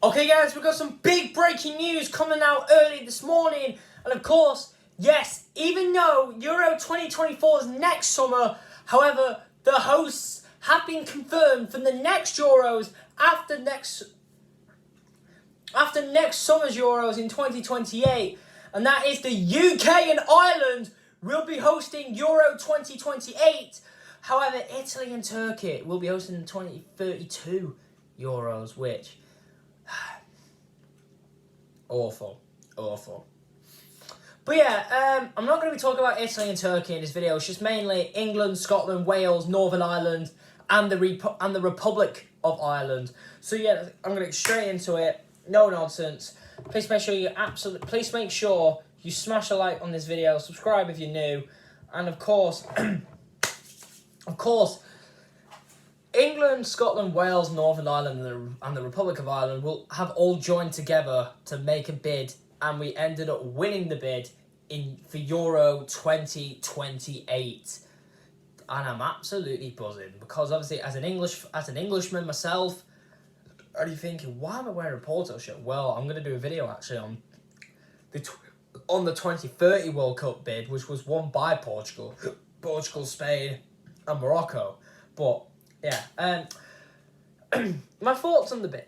Okay guys, we've got some big breaking news coming out early this morning. And of course, yes, even though Euro 2024 is next summer, however, the hosts have been confirmed for the next Euros after next summer's Euros in 2028. And that is the UK and Ireland will be hosting Euro 2028. However, Italy and Turkey will be hosting the 2032 Euros, which... Awful. But yeah, I'm not going to be talking about Italy and Turkey in this video. It's just mainly England, Scotland, Wales, Northern Ireland, and the Republic of Ireland. So yeah, I'm going to get straight into it. No nonsense. Please make sure you smash a like on this video. Subscribe if you're new, and of course, England, Scotland, Wales, Northern Ireland and the Republic of Ireland will have all joined together to make a bid, and we ended up winning the bid for Euro 2028. And I'm absolutely buzzing because obviously as an Englishman myself, are you thinking, why am I wearing a Porto shirt? Well, I'm going to do a video actually on the 2030 World Cup bid, which was won by Portugal, Spain and Morocco. But yeah, my thoughts on the bid.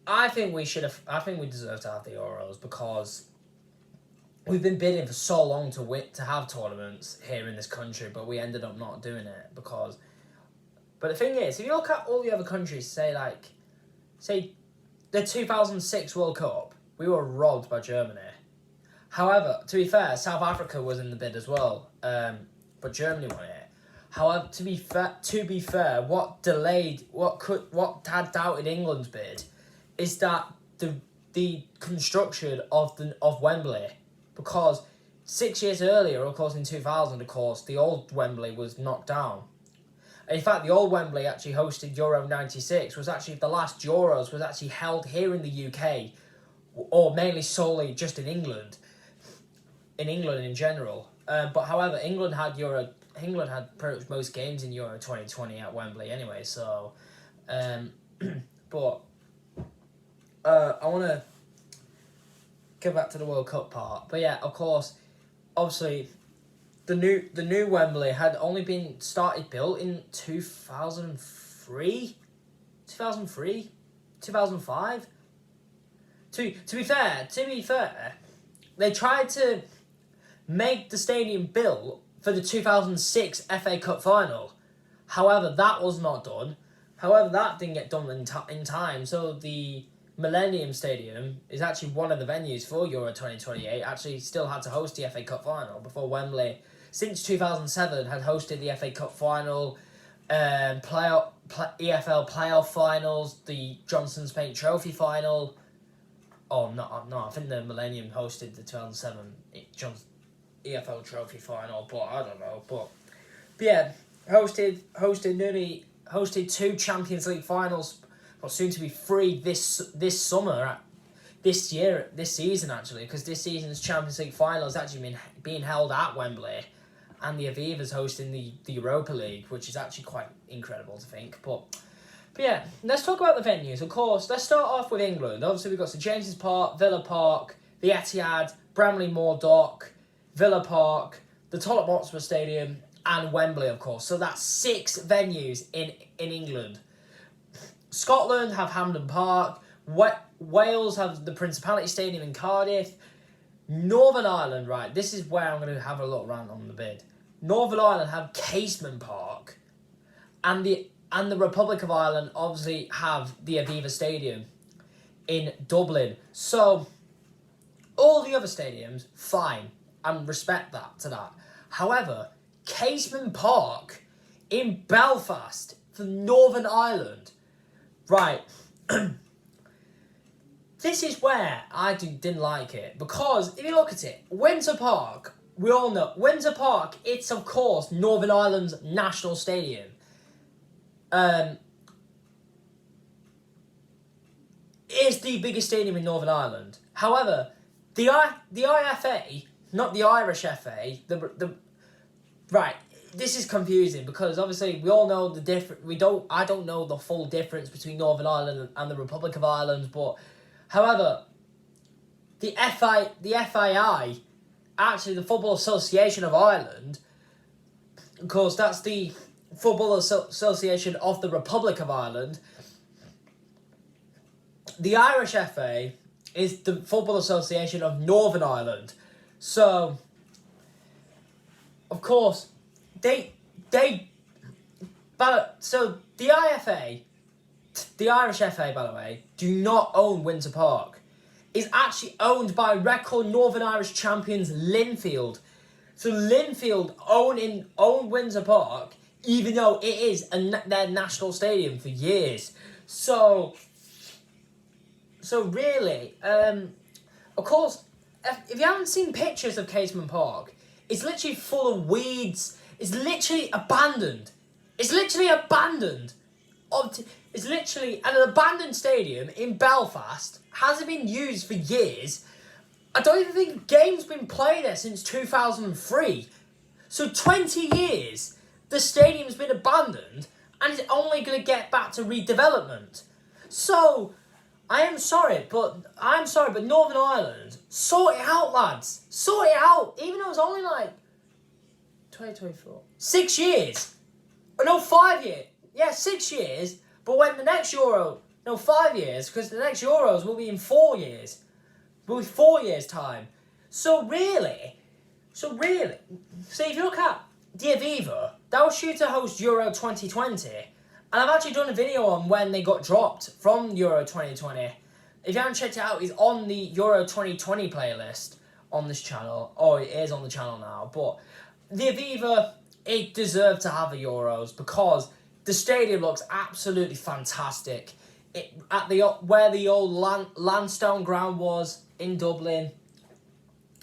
I think we deserve to have the Euros because we've been bidding for so long to have tournaments here in this country, but we ended up not doing it because. But the thing is, if you look at all the other countries, say the 2006 World Cup, we were robbed by Germany. However, to be fair, South Africa was in the bid as well, but Germany won it. However, to be fair, what had doubted England's bid is that the construction of Wembley, because 6 years earlier, of course, in 2000, of course, the old Wembley was knocked down. And in fact, the old Wembley actually hosted Euro 96, was actually the last Euros was actually held here in the UK, or mainly solely just in England in general. But however, England had pretty much most games in Euro 2020 at Wembley anyway, so... but... I want to go back to the World Cup part. But yeah, of course, obviously, the new Wembley had only been built in 2003? 2005? To be fair, they tried to make the stadium built for the 2006 FA Cup final. However, that was not done. However, that didn't get done in time. So the Millennium Stadium is actually one of the venues for Euro 2028. Actually, still had to host the FA Cup final before Wembley, since 2007, had hosted the FA Cup final, EFL playoff finals, the Johnstone's Paint Trophy final. Oh no! I think the Millennium hosted the 2007 EFL Trophy final, but I don't know. But yeah, hosted two Champions League finals, but soon to be three this summer, this season actually, because this season's Champions League final has actually being held at Wembley, and the Aviva's hosting the Europa League, which is actually quite incredible to think. But yeah, let's talk about the venues. Of course, let's start off with England. Obviously, we've got St James's Park, Villa Park, the Etihad, Bramley Moore Dock, Villa Park, the Tottenham Hotspur Stadium, and Wembley, of course. So that's 6 venues in England. Scotland have Hampden Park. Wales have the Principality Stadium in Cardiff. Northern Ireland, right, this is where I'm going to have a little rant on the bid. Northern Ireland have Casement Park. And the Republic of Ireland obviously have the Aviva Stadium in Dublin. So, all the other stadiums, fine. And respect that. However, Casement Park in Belfast for Northern Ireland. Right. This is where I didn't like it. Because if you look at it, Windsor Park, we all know, Windsor Park, it's of course Northern Ireland's national stadium. Is the biggest stadium in Northern Ireland. However, the IFA, not the Irish FA, right, this is confusing because obviously we all know the different. I don't know the full difference between Northern Ireland and the Republic of Ireland, but however, the FAI, actually the Football Association of Ireland, of course that's the Football Association of the Republic of Ireland. The Irish FA is the Football Association of Northern Ireland. So, of course, so the Irish FA, by the way, do not own Windsor Park. It's actually owned by record Northern Irish champions Linfield. So Linfield own Windsor Park, even though it is their national stadium for years. So really, of course, if you haven't seen pictures of Casement Park, it's literally full of weeds. It's literally abandoned. It's literally an abandoned stadium in Belfast. Hasn't been used for years. I don't even think a game's been played there since 2003. So 20 years, the stadium's been abandoned, and it's only going to get back to redevelopment. So, I'm sorry, but Northern Ireland, sort it out, lads. Sort it out. Even though it's only like 2024. 6 years. No, 5 years. Yeah, 6 years. But when the next Euro... No, 5 years, because the next Euros will be in 4 years. Will be 4 years' time. So really, see if you look at the Aviva, that was due to host Euro 2020. And I've actually done a video on when they got dropped from Euro 2020. If you haven't checked it out, it's on the Euro 2020 playlist on this channel. Oh, it is on the channel now. But the Aviva, it deserved to have a Euros because the stadium looks absolutely fantastic. Where the old Lansdowne ground was in Dublin.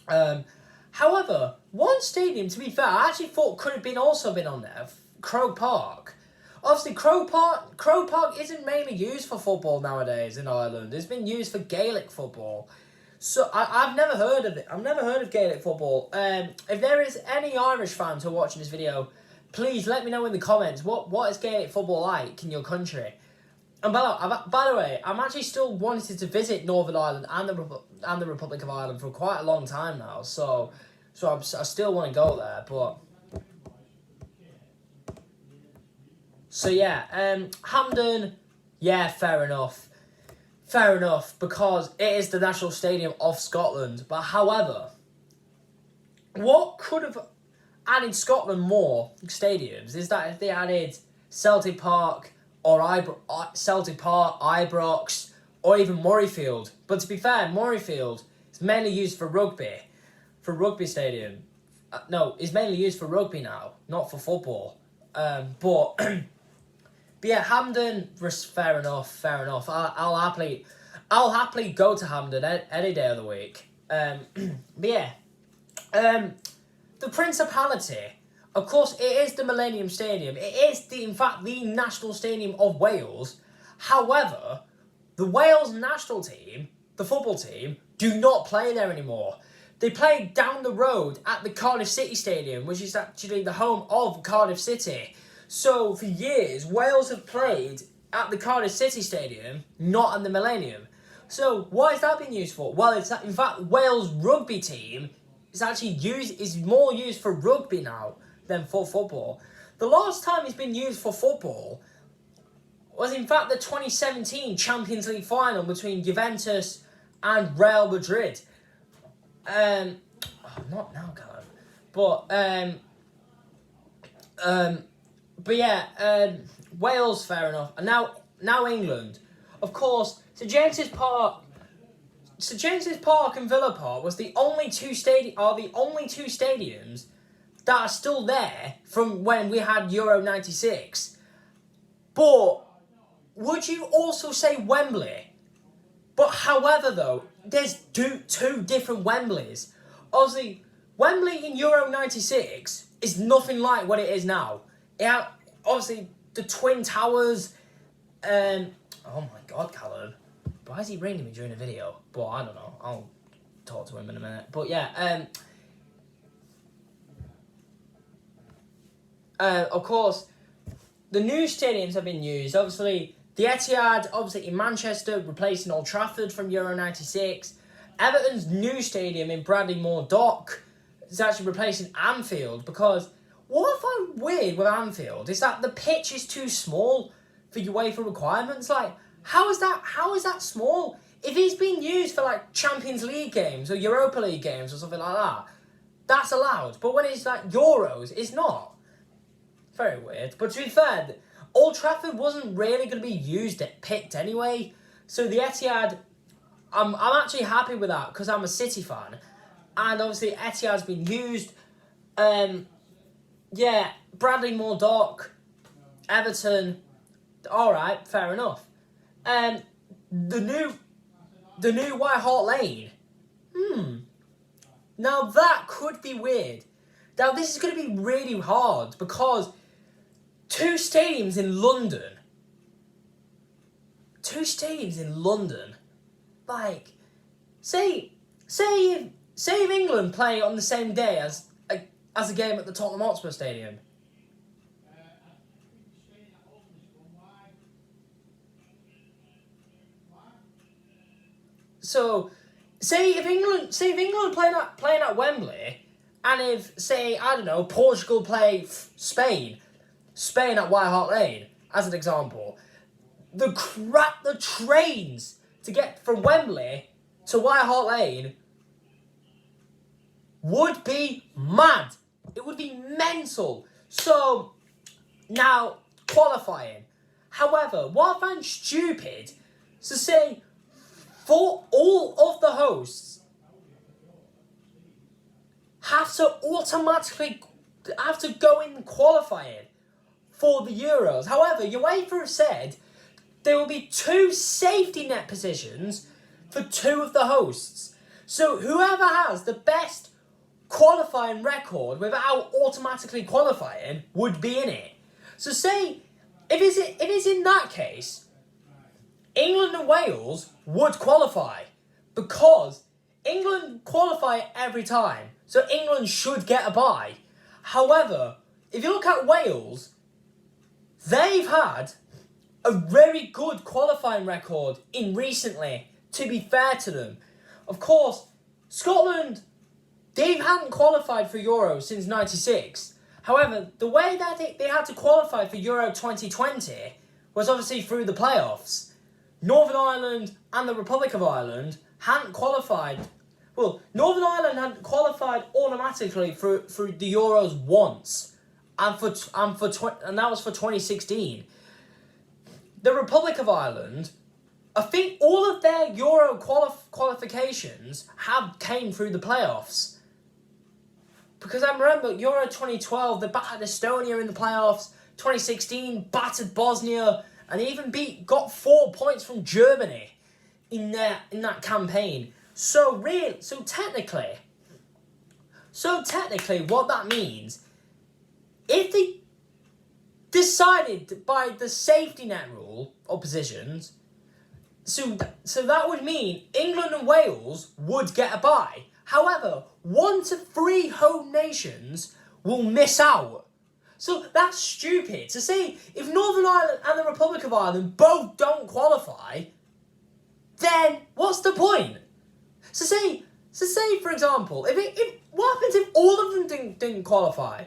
However, one stadium, to be fair, I actually thought could have also been on there, Croke Park. Obviously, Croke Park isn't mainly used for football nowadays in Ireland. It's been used for Gaelic football. So I've never heard of it. I've never heard of Gaelic football. If there is any Irish fans who are watching this video, please let me know in the comments what is Gaelic football like in your country. And by the way, I'm actually still wanting to visit Northern Ireland and the Republic of Ireland for quite a long time now. So I still want to go there, but. So yeah, Hampden, yeah, fair enough, because it is the national stadium of Scotland. But however, what could have added Scotland more stadiums is that if they added Celtic Park or Ibrox, or even Murrayfield. But to be fair, Murrayfield is mainly used for rugby stadium. No, it's mainly used for rugby now, not for football. But yeah, Hampden, fair enough. I'll happily go to Hampden any day of the week. But yeah, the Principality. Of course, it is the Millennium Stadium. It is, in fact, the national stadium of Wales. However, the Wales national team, the football team, do not play there anymore. They play down the road at the Cardiff City Stadium, which is actually the home of Cardiff City. So, for years, Wales have played at the Cardiff City Stadium, not at the Millennium. So, what has that been used for? Well, in fact, Wales rugby team is more used for rugby now than for football. The last time it's been used for football was in fact the 2017 Champions League final between Juventus and Real Madrid. Not now, Callum. But yeah, Wales, fair enough. And now England. Of course, St James's Park and Villa Park was the only two stadiums that are still there from when we had Euro 96. But would you also say Wembley? But however, though, there's two different Wembleys. Obviously, Wembley in Euro 96 is nothing like what it is now. Obviously, the Twin Towers. Oh my God, Callum. Why is he ringing me during a video? But I don't know. I'll talk to him in a minute. But yeah, of course, the new stadiums have been used. Obviously, the Etihad, obviously in Manchester, replacing Old Trafford from Euro 96. Everton's new stadium in Bradley Moore Dock is actually replacing Anfield, because what I find weird with Anfield is that the pitch is too small for UEFA requirements. Like, how is that small? If it's being used for like Champions League games or Europa League games or something like that, that's allowed. But when it's like Euros, it's not. Very weird. But to be fair, Old Trafford wasn't really going to be picked anyway. So the Etihad, I'm actually happy with that because I'm a City fan. And obviously Etihad's been used. Bradley Moore Dock, Everton, alright, fair enough. The new White Hart Lane. Now that could be weird. Now this is going to be really hard because two stadiums in London. Like, say if England play on the same day as a game at the Tottenham Hotspur Stadium. So, say if England playing at Wembley, and if, say, I don't know, Portugal play Spain at White Hart Lane, as an example, the trains to get from Wembley to White Hart Lane would be mad. It would be mental. So, now, qualifying. However, what I find stupid is to say, for all of the hosts have to go in qualifying for the Euros. However, UEFA have said there will be 2 safety net positions for 2 of the hosts. So whoever has the best qualifying record without automatically qualifying would be in it. So say, if it's in that case, England and Wales would qualify because England qualify every time. So England should get a bye. However, if you look at Wales, they've had a very good qualifying record recently, to be fair to them. Of course, Scotland, they hadn't qualified for Euro since 96. However, the way that they had to qualify for Euro 2020 was obviously through the playoffs. Northern Ireland and the Republic of Ireland hadn't qualified. Well, Northern Ireland had qualified automatically through the Euros once, and that was for 2016. The Republic of Ireland, I think all of their Euro qualifications came through the playoffs. Because I remember Euro 2012, they battered Estonia in the playoffs. 2016, battered Bosnia, and even got 4 points from Germany in that campaign. So technically, what that means, if they decided by the safety net rule of positions, so that would mean England and Wales would get a bye. However, 1 to 3 home nations will miss out. So that's stupid. To say if Northern Ireland and the Republic of Ireland both don't qualify, then what's the point? So say for example, if what happens if all of them didn't qualify?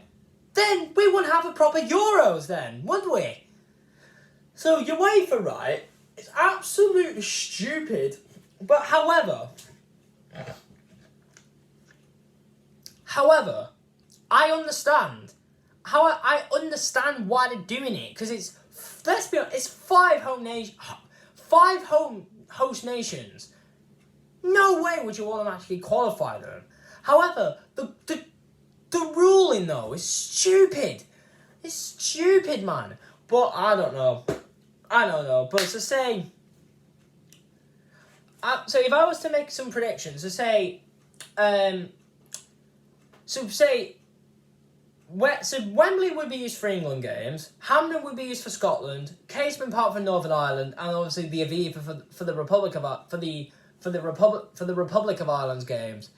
Then we wouldn't have a proper Euros then, would we? So UEFA, right, it's absolutely stupid. But however, I understand. I understand why they're doing it, because let's be honest, it's 5 home host nations. No way would you automatically qualify them. However, the ruling though is stupid. It's stupid, man. But I don't know. But to say, so if I was to make some predictions, Wembley would be used for England games, Hampden would be used for Scotland, Casement Park for Northern Ireland, and obviously the Aviva for the Republic of Ireland's games.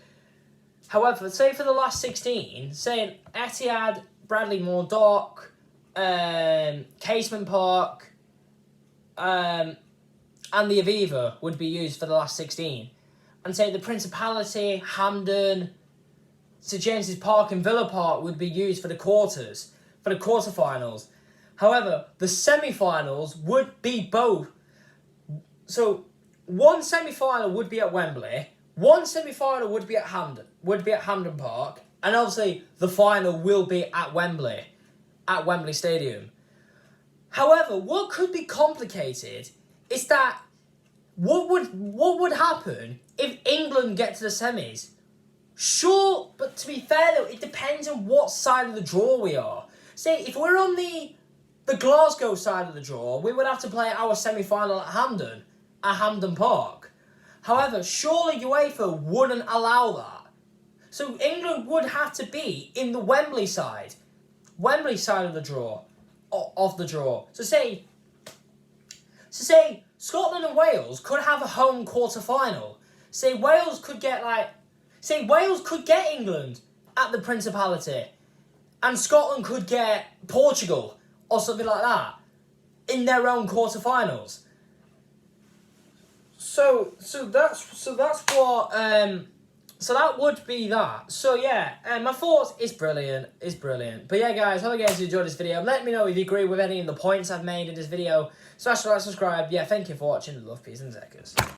However, say for the last 16, say Etihad, Bradley Moore Dock, Casement Park, and the Aviva would be used for the last 16. And say the Principality, Hampden, St James's Park and Villa Park would be used for the quarterfinals. However, the semi-finals would be both. So one semi-final would be at Wembley, one semi-final would be at Hampden Park, and obviously the final will be at Wembley Stadium. However, what could be complicated is that what would happen if England get to the semis? Sure, but to be fair though, it depends on what side of the draw we are. Say, if we're on the Glasgow side of the draw, we would have to play our semi-final at Hampden Park. However, surely UEFA wouldn't allow that. So England would have to be in the Wembley side of the draw, of the draw. So say Scotland and Wales could have a home quarter-final. Say Wales could get England at the Principality, and Scotland could get Portugal or something like that in their own quarterfinals. So that would be that. So yeah, my thoughts is brilliant. But yeah, guys, hope you guys enjoyed this video. Let me know if you agree with any of the points I've made in this video. Smash the like, subscribe. Yeah, thank you for watching. Love, peace, and Zekkers.